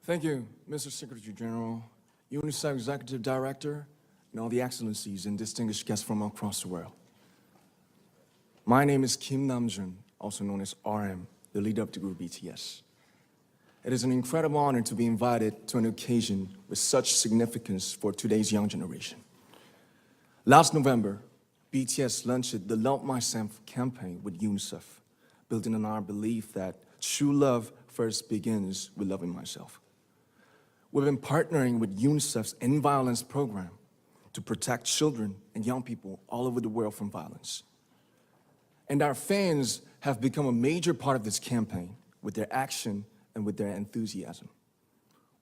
Thank you, Mr. Secretary General, UNICEF Executive Director, and all the excellencies and distinguished guests from across the world. My name is Kim Namjoon, also known as RM, the leader of the group BTS. It is an incredible honor to be invited to an occasion with such significance for today's young generation. Last November, BTS launched the Love Myself campaign with UNICEF, building on our belief that true love first begins with loving myself. We've been partnering with UNICEF's End Violence program to protect children and young people all over the world from violence. And our fans have become a major part of this campaign with their action and with their enthusiasm.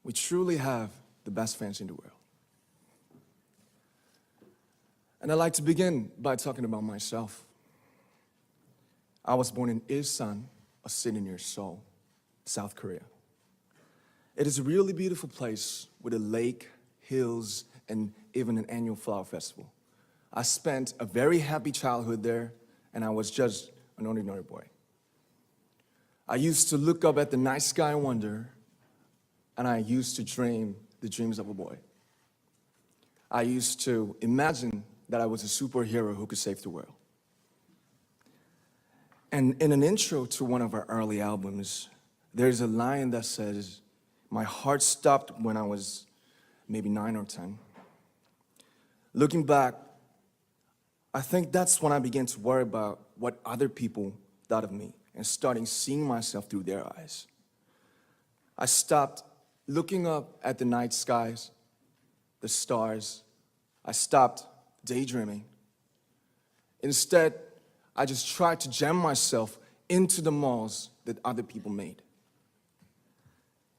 We truly have the best fans in the world. And I'd like to begin by talking about myself. I was born in Bts Un, a city near Seoul, South Korea. It is a really beautiful place with a lake, hills, and even an annual flower festival. I spent a very happy childhood there, and I was just an ordinary boy. I used to look up at the night sky and wonder, and I used to dream the dreams of a boy. I used to imagine that I was a superhero who could save the world. And in an intro to one of our early albums, there's a line that says, "My heart stopped when I was maybe 9 or 10. Looking back, I think that's when I began to worry about what other people thought of me and starting seeing myself through their eyes. I stopped looking up at the night skies, the stars. I stopped daydreaming. Instead, I just tried to jam myself into the malls that other people made.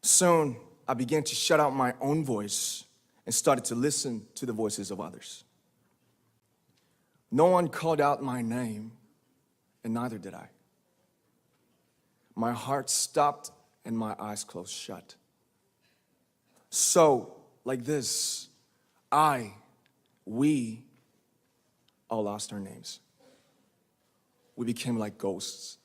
Soon, I began to shut out my own voice and started to listen to the voices of others. No one called out my name, and neither did I. My heart stopped and my eyes closed shut. So, like this, we all lost our names. We became like ghosts.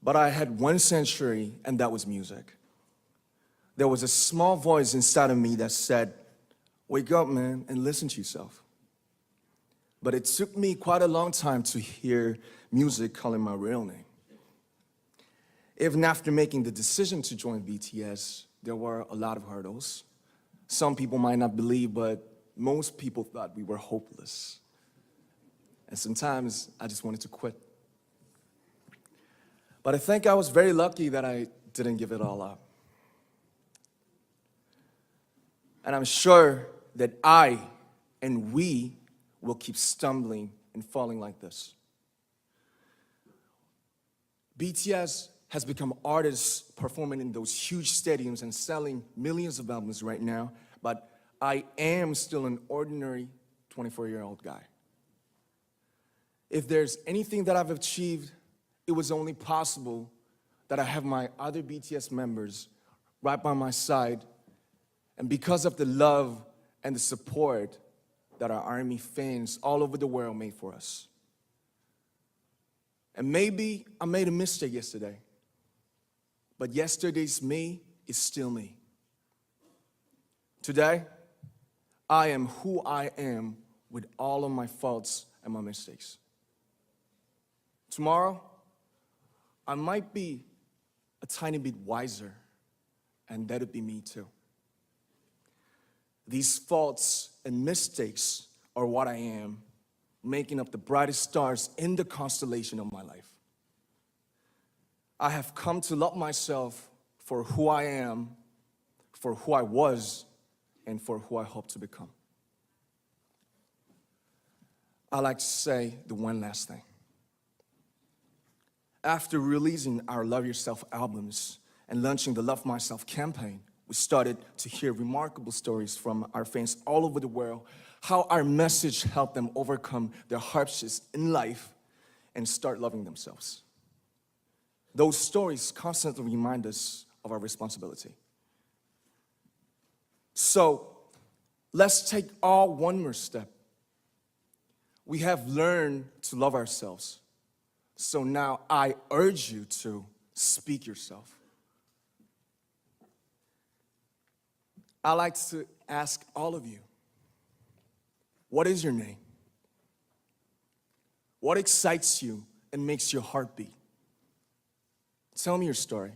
But I had one sanctuary, and that was music. There was a small voice inside of me that said, "Wake up, man, and listen to yourself." But it took me quite a long time to hear music calling my real name. Even after making the decision to join BTS, there were a lot of hurdles. Some people might not believe, but most people thought we were hopeless. And sometimes I just wanted to quit. But I think I was very lucky that I didn't give it all up. And I'm sure that I and we will keep stumbling and falling like this. BTS has become artists performing in those huge stadiums and selling millions of albums right now, but I am still an ordinary 24-year-old guy. If there's anything that I've achieved, it was only possible that I have my other BTS members right by my side, and because of the love and the support that our ARMY fans all over the world made for us. And maybe I made a mistake yesterday, but yesterday's me is still me. Today, I am who I am with all of my faults and my mistakes. Tomorrow, I might be a tiny bit wiser, and that'll be me too. These faults and mistakes are what I am, making up the brightest stars in the constellation of my life. I have come to love myself for who I am, for who I was, and for who I hope to become. I'd like to say the one last thing. After releasing our Love Yourself albums and launching the Love Myself campaign, we started to hear remarkable stories from our fans all over the world, how our message helped them overcome their hardships in life and start loving themselves. Those stories constantly remind us of our responsibility. So, let's take all one more step. We have learned to love ourselves. So now I urge you to speak yourself. I'd like to ask all of you, what is your name? What excites you and makes your heart beat? Tell me your story.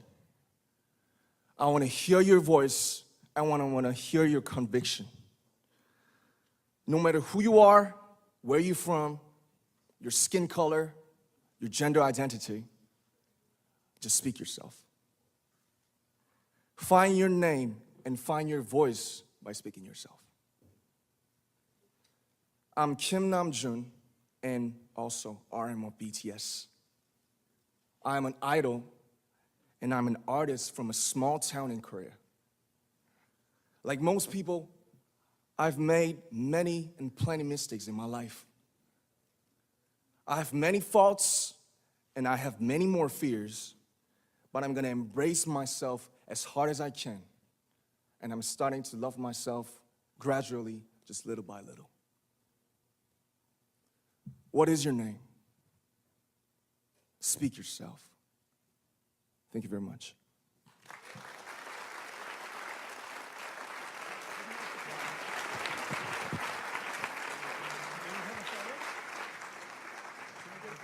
I want to hear your voice. I want to hear your conviction. No matter who you are, where you're from, your skin color, your gender identity, just speak yourself. Find your name and find your voice by speaking yourself. I'm Kim Namjoon and also RM of BTS. I'm an idol and I'm an artist from a small town in Korea. Like most people, I've made many and plenty mistakes in my life. I have many faults and I have many more fears, but I'm gonna embrace myself as hard as I can. And I'm starting to love myself gradually, just little by little. What is your name? Speak yourself. Thank you very much.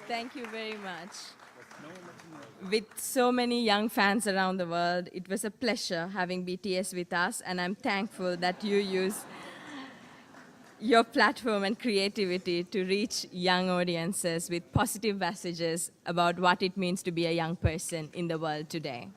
Thank you very much. With so many young fans around the world, it was a pleasure having BTS with us, and I'm thankful that you use your platform and creativity to reach young audiences with positive messages about what it means to be a young person in the world today.